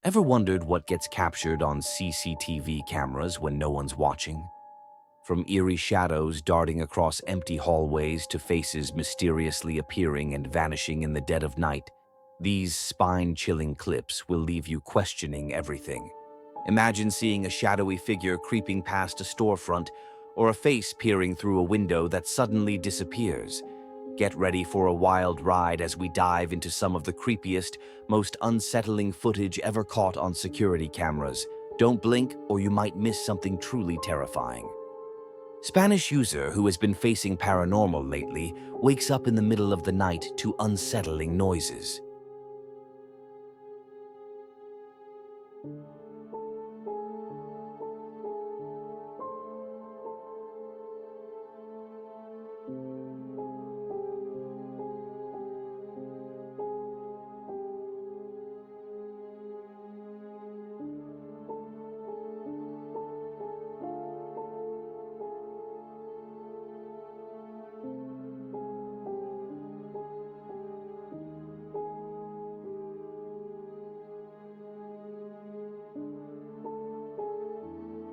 Ever wondered what gets captured on CCTV cameras when no one's watching? From eerie shadows darting across empty hallways to faces mysteriously appearing and vanishing in the dead of night, these spine-chilling clips will leave you questioning everything. Imagine seeing a shadowy figure creeping past a storefront or a face peering through a window that suddenly disappears. Get ready for a wild ride as we dive into some of the creepiest, most unsettling footage ever caught on security cameras. Don't blink or you might miss something truly terrifying. Spanish user who has been facing paranormal lately wakes up in the middle of the night to unsettling noises.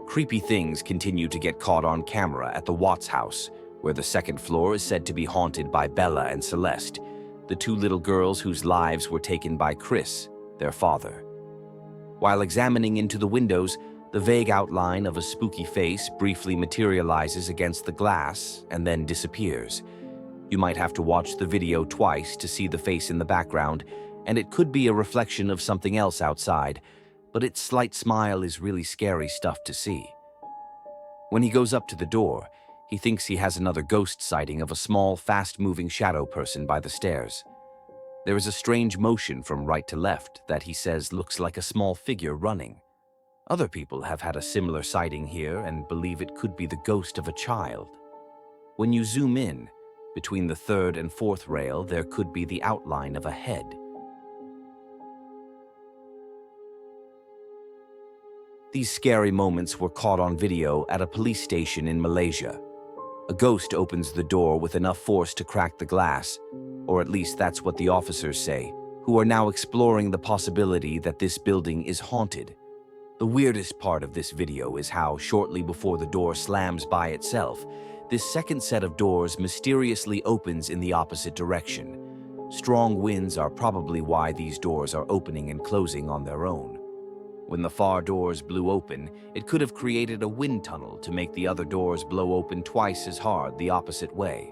Creepy things continue to get caught on camera at the Watts house, where the second floor is said to be haunted by Bella and Celeste, the two little girls whose lives were taken by Chris, their father. While examining into the windows, the vague outline of a spooky face briefly materializes against the glass and then disappears. You might have to watch the video twice to see the face in the background, and it could be a reflection of something else outside, but its slight smile is really scary stuff to see. When he goes up to the door, he thinks he has another ghost sighting of a small, fast-moving shadow person by the stairs. There is a strange motion from right to left that he says looks like a small figure running. Other people have had a similar sighting here and believe it could be the ghost of a child. When you zoom in, between the third and fourth rail, there could be the outline of a head. These scary moments were caught on video at a police station in Malaysia. A ghost opens the door with enough force to crack the glass, or at least that's what the officers say, who are now exploring the possibility that this building is haunted. The weirdest part of this video is how, shortly before the door slams by itself, this second set of doors mysteriously opens in the opposite direction. Strong winds are probably why these doors are opening and closing on their own. When the far doors blew open, it could have created a wind tunnel to make the other doors blow open twice as hard the opposite way.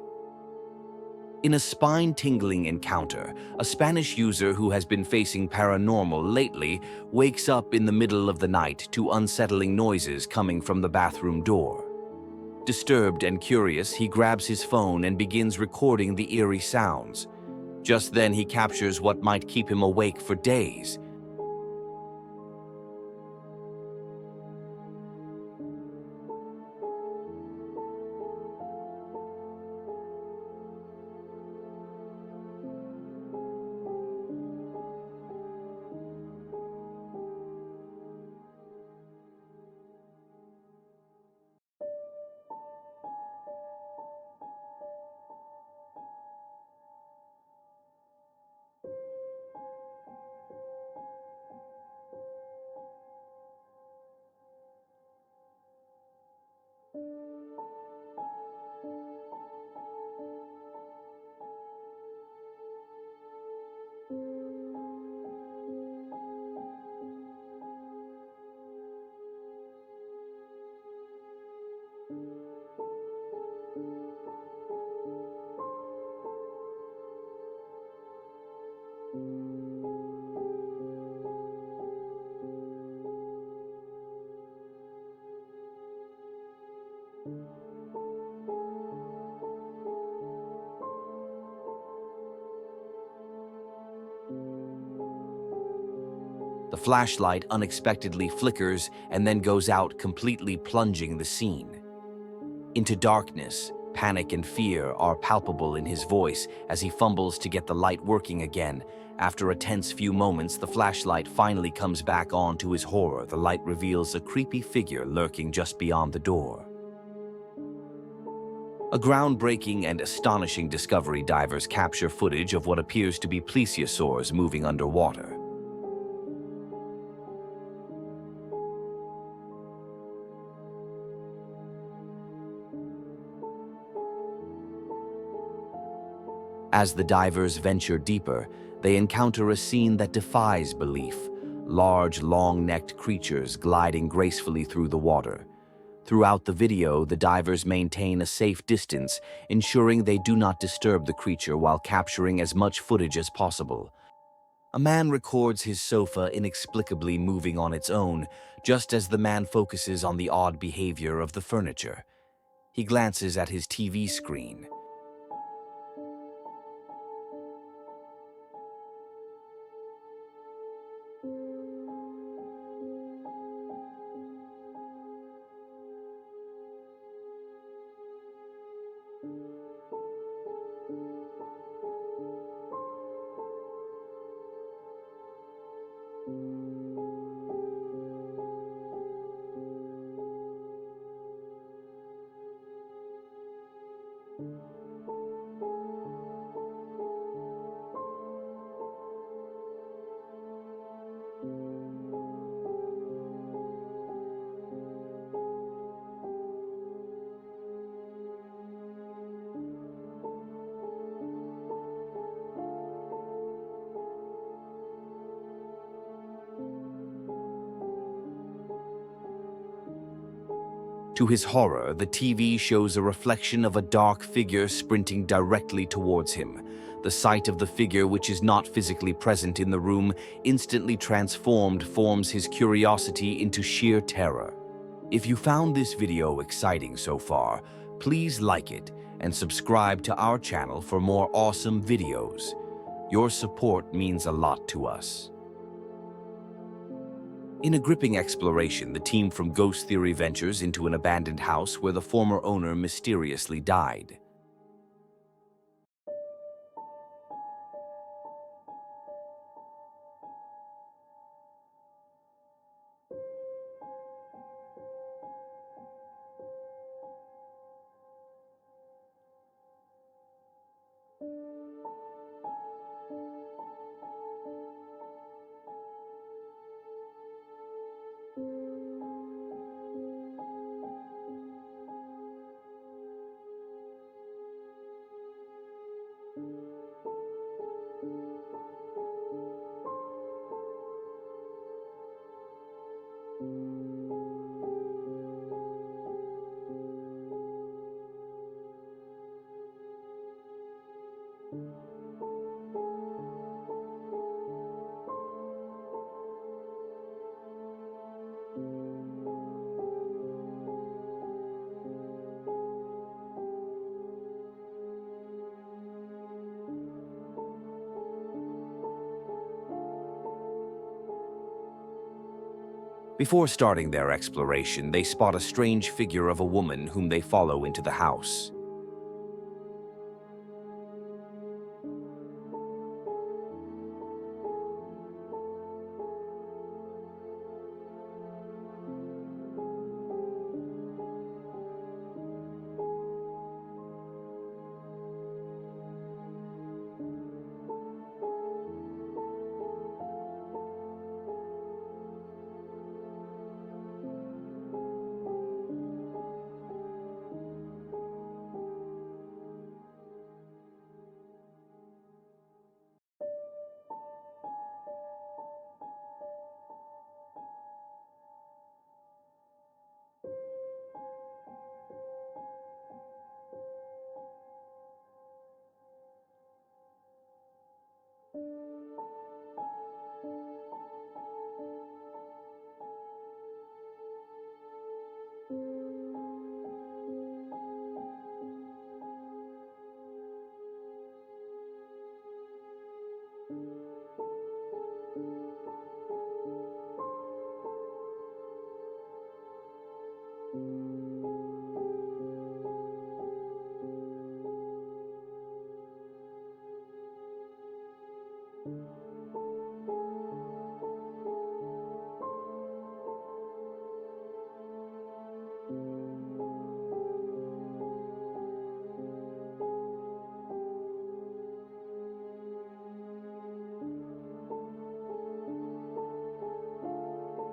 In a spine-tingling encounter, a Spanish user who has been facing paranormal lately wakes up in the middle of the night to unsettling noises coming from the bathroom door. Disturbed and curious, he grabs his phone and begins recording the eerie sounds. Just then, he captures what might keep him awake for days. The flashlight unexpectedly flickers and then goes out, completely plunging the scene. Into darkness, panic and fear are palpable in his voice as he fumbles to get the light working again. After a tense few moments, the flashlight finally comes back on. To his horror, the light reveals a creepy figure lurking just beyond the door. A groundbreaking and astonishing discovery: divers capture footage of what appears to be plesiosaurs moving underwater. As the divers venture deeper, they encounter a scene that defies belief: large, long-necked creatures gliding gracefully through the water. Throughout the video, the divers maintain a safe distance, ensuring they do not disturb the creature while capturing as much footage as possible. A man records his sofa inexplicably moving on its own, just as the man focuses on the odd behavior of the furniture. He glances at his TV screen. To his horror, the TV shows a reflection of a dark figure sprinting directly towards him. The sight of the figure, which is not physically present in the room, instantly transformed, forms his curiosity into sheer terror. If you found this video exciting so far, please like it and subscribe to our channel for more awesome videos. Your support means a lot to us. In a gripping exploration, the team from Ghost Theory ventures into an abandoned house where the former owner mysteriously died. Before starting their exploration, they spot a strange figure of a woman whom they follow into the house.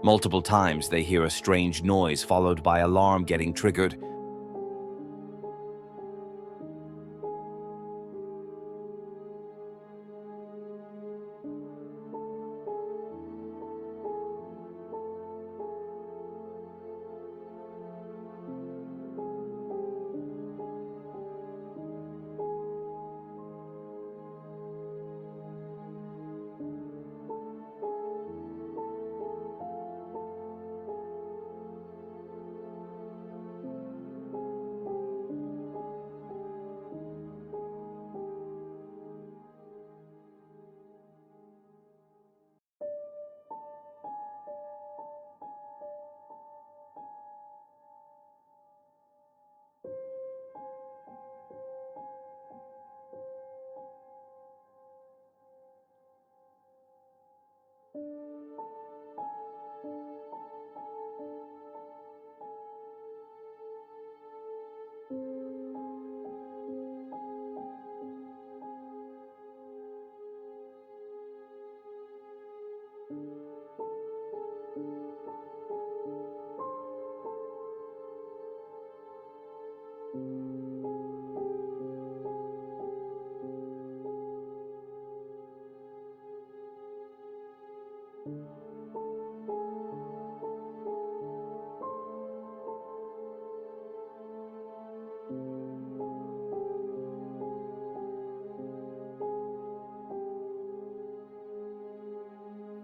Multiple times they hear a strange noise followed by alarm getting triggered.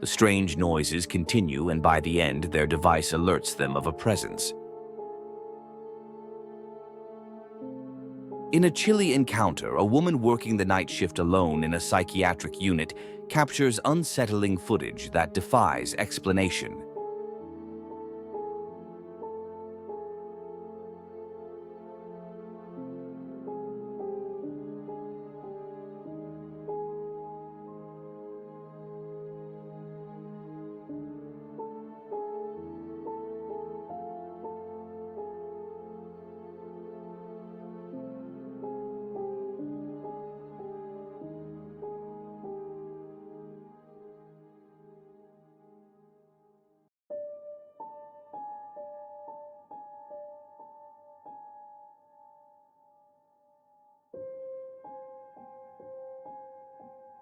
The strange noises continue, and by the end, their device alerts them of a presence. In a chilly encounter, a woman working the night shift alone in a psychiatric unit captures unsettling footage that defies explanation.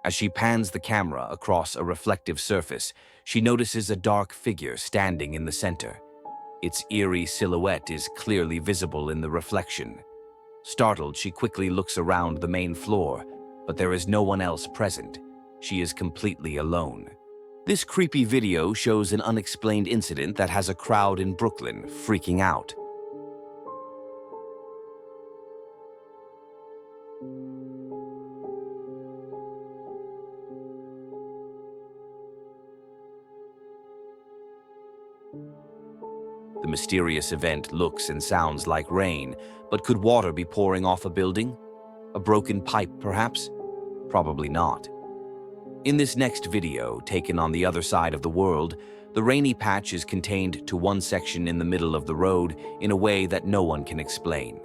As she pans the camera across a reflective surface, she notices a dark figure standing in the center. Its eerie silhouette is clearly visible in the reflection. Startled, she quickly looks around the main floor, but there is no one else present. She is completely alone. This creepy video shows an unexplained incident that has a crowd in Brooklyn freaking out. The mysterious event looks and sounds like rain, but could water be pouring off a building? A broken pipe, perhaps? Probably not. In this next video, taken on the other side of the world, the rainy patch is contained to one section in the middle of the road in a way that no one can explain.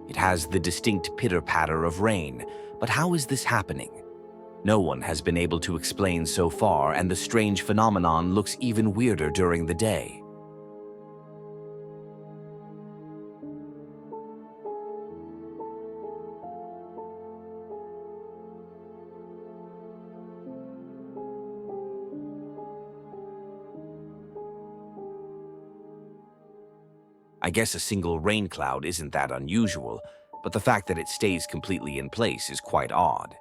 It has the distinct pitter-patter of rain, but how is this happening? No one has been able to explain so far, and the strange phenomenon looks even weirder during the day. I guess a single rain cloud isn't that unusual, but the fact that it stays completely in place is quite odd.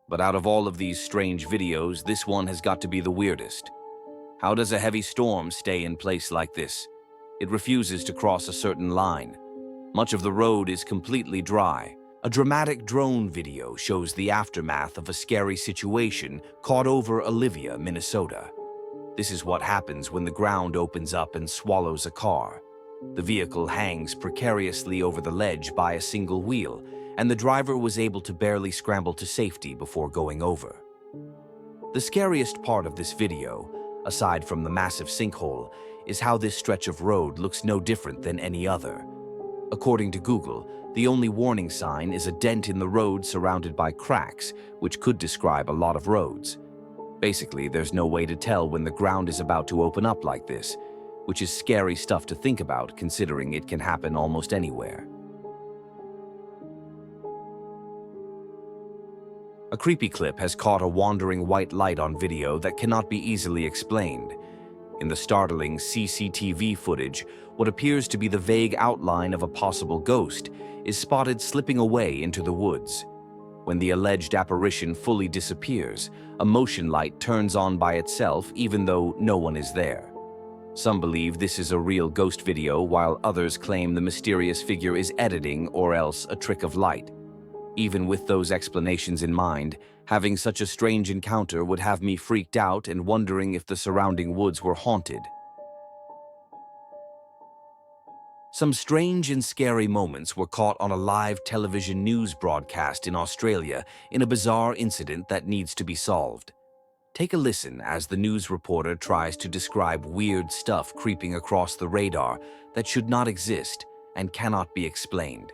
But out of all of these strange videos, this one has got to be the weirdest. How does a heavy storm stay in place like this? It refuses to cross a certain line. Much of the road is completely dry. A dramatic drone video shows the aftermath of a scary situation caught over Olivia, Minnesota. This is what happens when the ground opens up and swallows a car. The vehicle hangs precariously over the ledge by a single wheel, and the driver was able to barely scramble to safety before going over. The scariest part of this video, aside from the massive sinkhole, is how this stretch of road looks no different than any other. According to Google, the only warning sign is a dent in the road surrounded by cracks, which could describe a lot of roads. Basically, there's no way to tell when the ground is about to open up like this, which is scary stuff to think about considering it can happen almost anywhere. A creepy clip has caught a wandering white light on video that cannot be easily explained. In the startling CCTV footage, what appears to be the vague outline of a possible ghost is spotted slipping away into the woods. When the alleged apparition fully disappears, a motion light turns on by itself even though no one is there. Some believe this is a real ghost video, while others claim the mysterious figure is editing or else a trick of light. Even with those explanations in mind, having such a strange encounter would have me freaked out and wondering if the surrounding woods were haunted. Some strange and scary moments were caught on a live television news broadcast in Australia in a bizarre incident that needs to be solved. Take a listen as the news reporter tries to describe weird stuff creeping across the radar that should not exist and cannot be explained.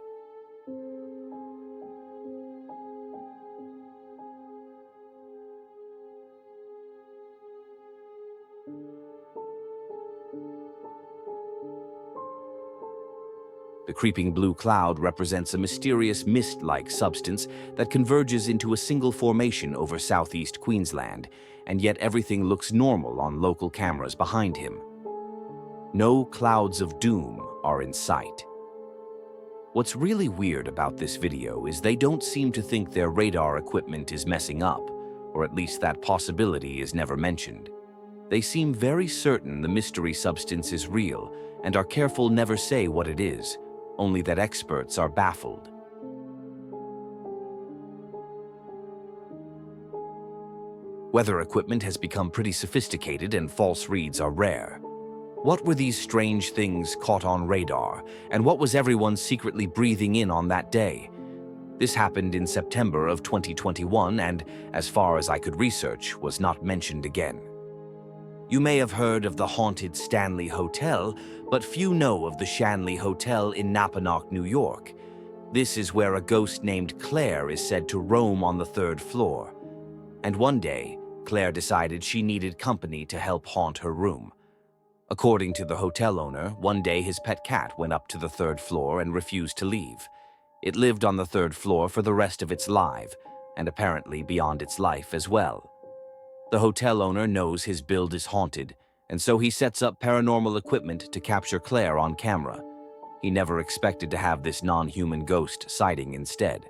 The creeping blue cloud represents a mysterious mist-like substance that converges into a single formation over southeast Queensland, and yet everything looks normal on local cameras behind him. No clouds of doom are in sight. What's really weird about this video is they don't seem to think their radar equipment is messing up, or at least that possibility is never mentioned. They seem very certain the mystery substance is real and are careful never say what it is, only that experts are baffled. Weather equipment has become pretty sophisticated and false reads are rare. What were these strange things caught on radar, and what was everyone secretly breathing in on that day? This happened in September of 2021 and, as far as I could research, was not mentioned again. You may have heard of the haunted Stanley Hotel, but few know of the Shanley Hotel in Napanoch, New York. This is where a ghost named Claire is said to roam on the 3rd floor. And one day, Claire decided she needed company to help haunt her room. According to the hotel owner, one day his pet cat went up to the 3rd floor and refused to leave. It lived on the 3rd floor for the rest of its life, and apparently beyond its life as well. The hotel owner knows his build is haunted, and so he sets up paranormal equipment to capture Claire on camera. He never expected to have this non-human ghost sighting instead.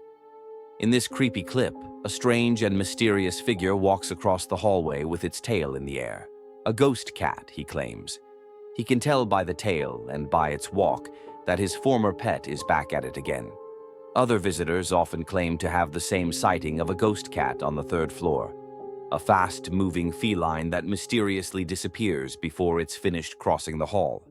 In this creepy clip, a strange and mysterious figure walks across the hallway with its tail in the air. A ghost cat, he claims. He can tell by the tail and by its walk that his former pet is back at it again. Other visitors often claim to have the same sighting of a ghost cat on the 3rd floor. A fast-moving feline that mysteriously disappears before it's finished crossing the hall.